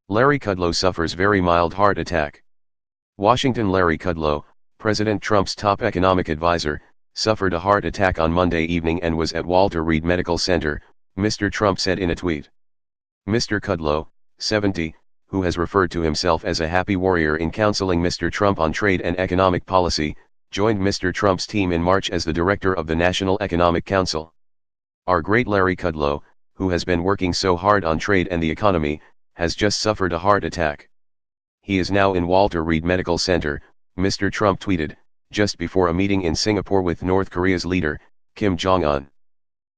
Larry Kudlow suffers very mild heart attack. Washington. Larry Kudlow, President Trump's top economic advisor, suffered a heart attack on Monday evening and was at Walter Reed Medical Center, Mr. Trump said in a tweet. Mr. Kudlow, 70, who has referred to himself as a happy warrior in counseling Mr. Trump on trade and economic policy, joined Mr. Trump's team in March as the director of the National Economic Council. Our great Larry Kudlow, who has been working so hard on trade and the economy, has just suffered a heart attack. He is now in Walter Reed Medical Center, Mr. Trump tweeted, just before a meeting in Singapore with North Korea's leader, Kim Jong-un.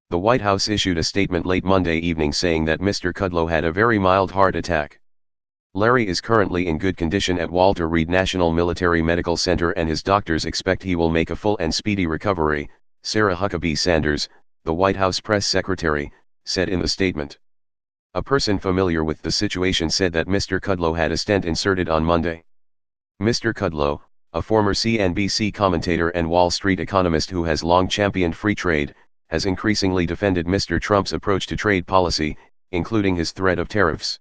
The White House issued a statement late Monday evening saying that Mr. Kudlow had a very mild heart attack. Larry is currently in good condition at Walter Reed National Military Medical Center and his doctors expect he will make a full and speedy recovery, Sarah Huckabee Sanders, the White House press secretary, said in the statement. A person familiar with the situation said that Mr. Kudlow had a stent inserted on Monday. Mr. Kudlow, a former CNBC commentator and Wall Street economist who has long championed free trade, has increasingly defended Mr. Trump's approach to trade policy, including his threat of tariffs.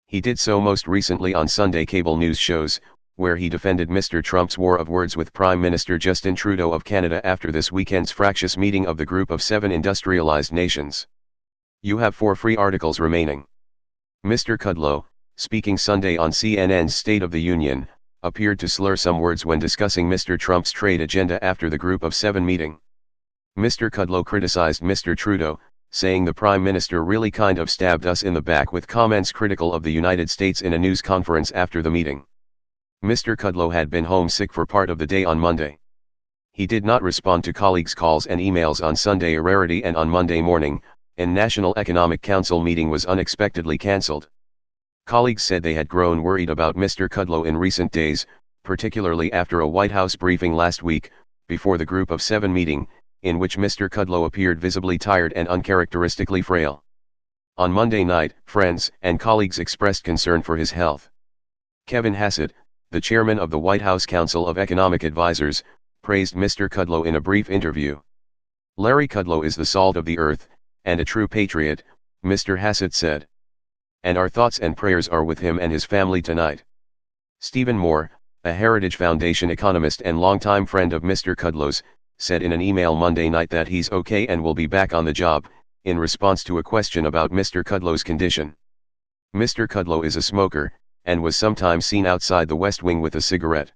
He did so most recently on Sunday cable news shows, where he defended Mr. Trump's war of words with Prime Minister Justin Trudeau of Canada after this weekend's fractious meeting of the Group of 7 industrialized nations. You have 4 free articles remaining. Mr. Kudlow, speaking Sunday on CNN's State of the Union, appeared to slur some words when discussing Mr. Trump's trade agenda after the Group of 7 meeting. Mr. Kudlow criticized Mr. Trudeau, saying the Prime Minister really kind of stabbed us in the back with comments critical of the United States in a news conference after the meeting. Mr. Kudlow had been homesick for part of the day on Monday. He did not respond to colleagues' calls and emails on Sunday, a rarity, and on Monday morning, a National Economic Council meeting was unexpectedly cancelled. Colleagues said they had grown worried about Mr. Kudlow in recent days, particularly after a White House briefing last week, before the Group of 7 meeting, in which Mr. Kudlow appeared visibly tired and uncharacteristically frail. On Monday night, friends and colleagues expressed concern for his health. Kevin Hassett, the chairman of the White House Council of Economic Advisors, praised Mr. Kudlow in a brief interview. Larry Kudlow is the salt of the earth, and a true patriot, Mr. Hassett said. And our thoughts and prayers are with him and his family tonight. Stephen Moore, a Heritage Foundation economist and longtime friend of Mr. Kudlow's, said in an email Monday night that he's okay and will be back on the job, in response to a question about Mr. Kudlow's condition. Mr. Kudlow is a smoker, and was sometimes seen outside the West Wing with a cigarette.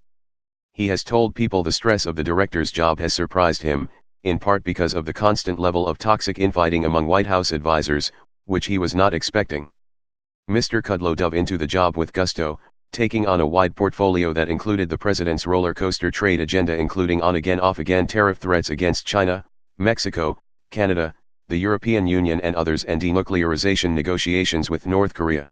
He has told people the stress of the director's job has surprised him, in part because of the constant level of toxic infighting among White House advisors, which he was not expecting. Mr. Kudlow dove into the job with gusto, taking on a wide portfolio that included the president's roller coaster trade agenda, including on-again off-again tariff threats against China, Mexico, Canada, the European Union and others, and denuclearization negotiations with North Korea.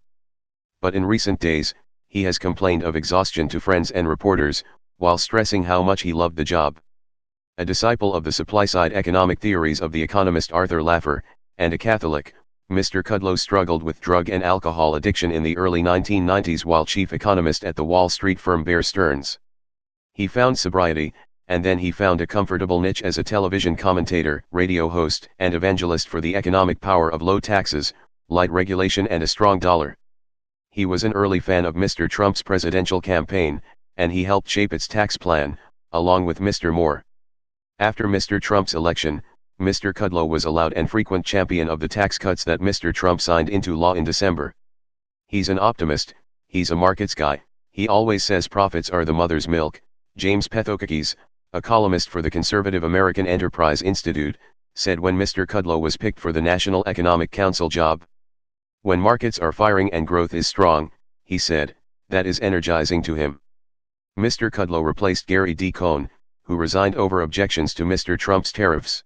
But in recent days, he has complained of exhaustion to friends and reporters, while stressing how much he loved the job. A disciple of the supply-side economic theories of the economist Arthur Laffer, and a Catholic, Mr. Kudlow struggled with drug and alcohol addiction in the early 1990s while chief economist at the Wall Street firm Bear Stearns. He found sobriety, and then he found a comfortable niche as a television commentator, radio host, and evangelist for the economic power of low taxes, light regulation and a strong dollar. He was an early fan of Mr. Trump's presidential campaign, and he helped shape its tax plan, along with Mr. Moore. After Mr. Trump's election, Mr. Kudlow was a loud and frequent champion of the tax cuts that Mr. Trump signed into law in December. He's an optimist, he's a markets guy, he always says profits are the mother's milk, James Pethokakis, a columnist for the conservative American Enterprise Institute, said when Mr. Kudlow was picked for the National Economic Council job. When markets are firing and growth is strong, he said, that is energizing to him. Mr. Kudlow replaced Gary D. Cohn, who resigned over objections to Mr. Trump's tariffs.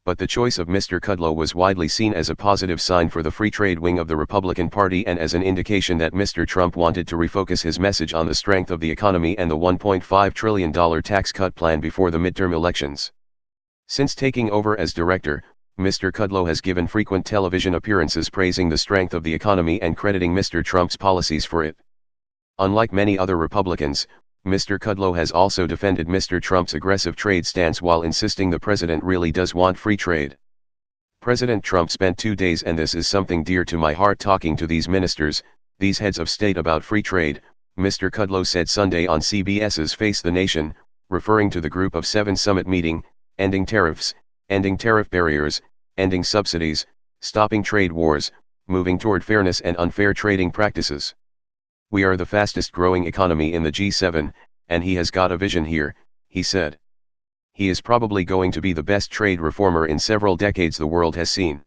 But the choice of Mr. Kudlow was widely seen as a positive sign for the free trade wing of the Republican Party and as an indication that Mr. Trump wanted to refocus his message on the strength of the economy and the $1.5 trillion tax cut plan before the midterm elections. Since taking over as director, Mr. Kudlow has given frequent television appearances praising the strength of the economy and crediting Mr. Trump's policies for it. Unlike many other Republicans, Mr. Kudlow has also defended Mr. Trump's aggressive trade stance while insisting the president really does want free trade. President Trump spent 2 days, and this is something dear to my heart, talking to these ministers, these heads of state, about free trade, Mr. Kudlow said Sunday on CBS's Face the Nation, referring to the Group of Seven summit meeting, ending tariffs, ending tariff barriers, ending subsidies, stopping trade wars, moving toward fairness and unfair trading practices. We are the fastest growing economy in the G7, and he has got a vision here, he said. He is probably going to be the best trade reformer in several decades the world has seen.